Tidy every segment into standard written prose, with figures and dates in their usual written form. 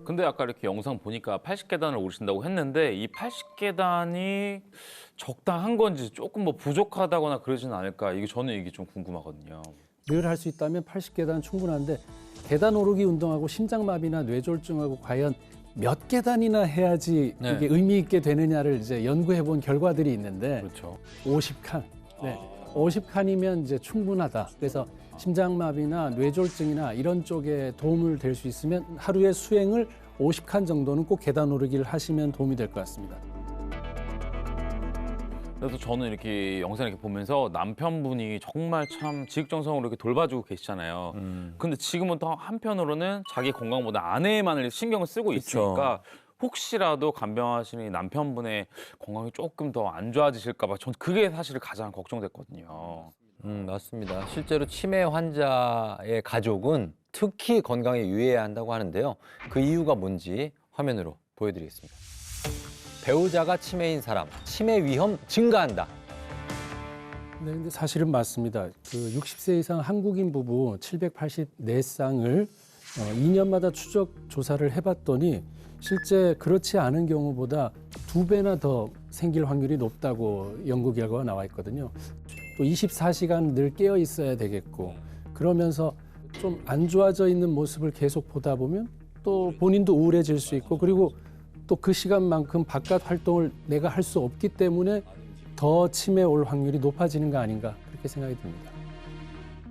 근데 아까 이렇게 영상 보니까 80계단을 오르신다고 했는데 이 80계단이 적당한 건지 조금 뭐 부족하다거나 그러지는 않을까? 저는 이게 좀 궁금하거든요. 늘 할 수 있다면 80계단 충분한데 계단 오르기 운동하고 심장마비나 뇌졸중하고 과연 몇 계단이나 해야지 네. 이게 의미 있게 되느냐를 이제 연구해 본 결과들이 있는데 그렇죠. 50칸. 네. 50칸이면 이제 충분하다. 그래서 심장마비나 뇌졸중이나 이런 쪽에 도움을 될 수 있으면 하루에 수행을 50칸 정도는 꼭 계단 오르기를 하시면 도움이 될 것 같습니다. 그래서 저는 이렇게 영상 이렇게 보면서 남편분이 정말 참 지극정성으로 이렇게 돌봐주고 계시잖아요. 근데 지금은 또 한편으로는 자기 건강보다 아내만을 신경을 쓰고 있으니까 혹시라도 간병하시는 남편분의 건강이 조금 더 안 좋아지실까 봐 전 그게 사실 가장 걱정됐거든요. 맞습니다. 실제로 치매 환자의 가족은 특히 건강에 유의해야 한다고 하는데요. 그 이유가 뭔지 화면으로 보여드리겠습니다. 배우자가 치매인 사람, 치매 위험 증가한다. 네, 근데 사실은 맞습니다. 그 60세 이상 한국인 부부 784쌍을 2년마다 추적 조사를 해봤더니 실제 그렇지 않은 경우보다 2배나 더 생길 확률이 높다고 연구 결과가 나와 있거든요. 또 24시간 늘 깨어 있어야 되겠고 그러면서 좀 안 좋아져 있는 모습을 계속 보다 보면 또 본인도 우울해질 수 있고 그리고 또 그 시간만큼 바깥 활동을 내가 할 수 없기 때문에 더 치매 올 확률이 높아지는 거 아닌가 그렇게 생각이 듭니다.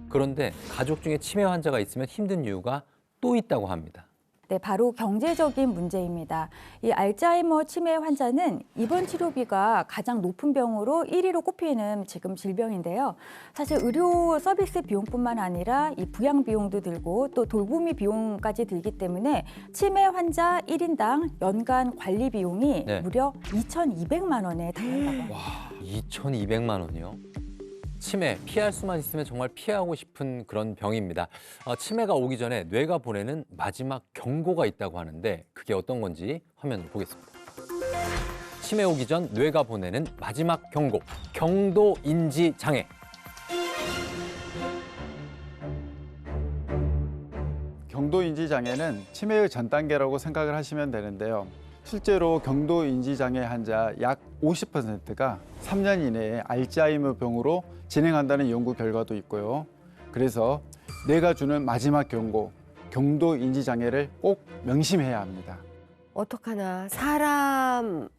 그런데 가족 중에 치매 환자가 있으면 힘든 이유가 또 있다고 합니다. 네, 바로 경제적인 문제입니다. 이 알츠하이머 치매 환자는 입원 치료비가 가장 높은 병으로 1위로 꼽히는 지금 질병인데요. 사실 의료 서비스 비용뿐만 아니라 이 부양 비용도 들고 또 돌보미 비용까지 들기 때문에 치매 환자 1인당 연간 관리 비용이 네. 무려 2,200만 원에 달한다고 합니다. 2,200만 원이요? 치매, 피할 수만 있으면 정말 피하고 싶은 그런 병입니다. 치매가 오기 전에 뇌가 보내는 마지막 경고가 있다고 하는데 그게 어떤 건지 화면을 보겠습니다. 치매 오기 전 뇌가 보내는 마지막 경고, 경도 인지 장애. 경도인지 장애는 치매의 전 단계라고 생각을 하시면 되는데요. 실제로 경도인지 장애 환자 약 50%가 3년 이내에 알츠하이머 병으로 진행한다는 연구 결과도 있고요. 그래서 뇌가 주는 마지막 경고, 경도인지 장애를 꼭 명심해야 합니다. 어떡하나 사람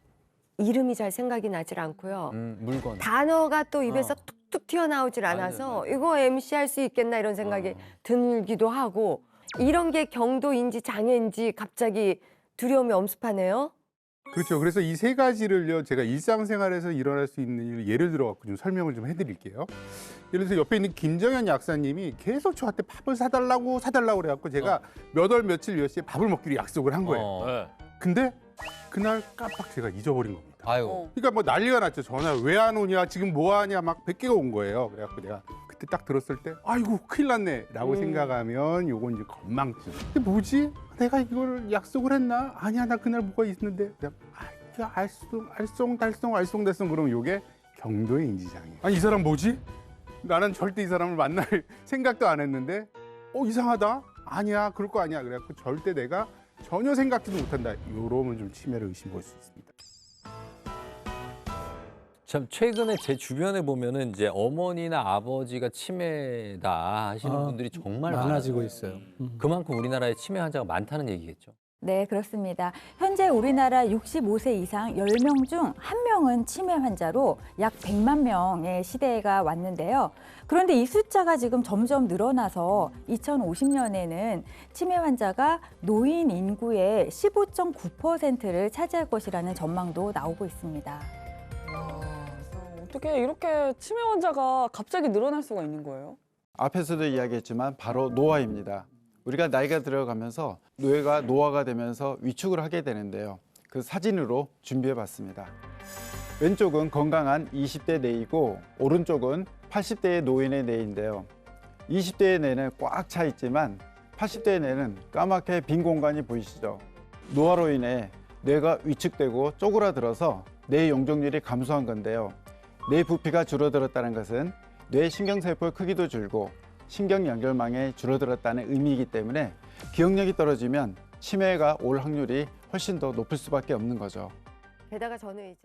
이름이 잘 생각이 나질 않고요. 물건. 단어가 또 입에서 툭툭 튀어나오질 않아서 이거 MC할 수 있겠나 이런 생각이 들기도 하고 이런 게 경도인지 장애인지 갑자기 두려움이 엄습하네요. 그렇죠. 그래서 이 세 가지를요, 제가 일상생활에서 일어날 수 있는 일을 예를 들어 갖고 좀 설명을 좀 해드릴게요. 예를 들어서 옆에 있는 김정현 약사님이 계속 저한테 밥을 사달라고 그래갖고 제가 몇 월 며칠 몇 시에 밥을 먹기로 약속을 한 거예요. 네. 근데 그날 깜빡 제가 잊어버린 겁니다. 아유. 그러니까 뭐 난리가 났죠. 전화 왜 안 오냐, 지금 뭐 하냐, 막 100개가 온 거예요. 그래갖고 내가 그때 딱 들었을 때 아이고 큰일 났네 라고 생각하면 요건 이제 건망증. 근데 뭐지? 내가 이걸 약속을 했나? 아니야, 나 그날 뭐가 있는데. 그냥 알쏭달쏭 그러면 요게 경도의 인지장애. 아니 이 사람 뭐지? 나는 절대 이 사람을 만날 생각도 안 했는데 이상하다? 아니야, 그럴 거 아니야. 그래갖고 절대 내가 전혀 생각지도 못한다. 요러면 좀 치매를 의심할 수 있습니다. 참 최근에 제 주변에 보면은 이제 어머니나 아버지가 치매다 하시는 분들이 정말 많아지고 많아요. 있어요. 그만큼 우리나라에 치매 환자가 많다는 얘기겠죠. 네, 그렇습니다. 현재 우리나라 65세 이상 10명 중 1명은 치매 환자로 약 100만 명의 시대가 왔는데요. 그런데 이 숫자가 지금 점점 늘어나서 2050년에는 치매 환자가 노인 인구의 15.9%를 차지할 것이라는 전망도 나오고 있습니다. 어떻게 이렇게 치매 환자가 갑자기 늘어날 수가 있는 거예요? 앞에서도 이야기했지만 바로 노화입니다. 우리가 나이가 들어가면서 뇌가 노화가 되면서 위축을 하게 되는데요. 그 사진으로 준비해봤습니다. 왼쪽은 건강한 20대 뇌이고 오른쪽은 80대의 노인의 뇌인데요. 20대의 뇌는 꽉 차 있지만 80대의 뇌는 까맣게 빈 공간이 보이시죠? 노화로 인해 뇌가 위축되고 쪼그라들어서 뇌 용적률이 감소한 건데요. 뇌 부피가 줄어들었다는 것은 뇌 신경세포의 크기도 줄고 신경 연결망이 줄어들었다는 의미이기 때문에 기억력이 떨어지면 치매가 올 확률이 훨씬 더 높을 수밖에 없는 거죠. 게다가 저는 이제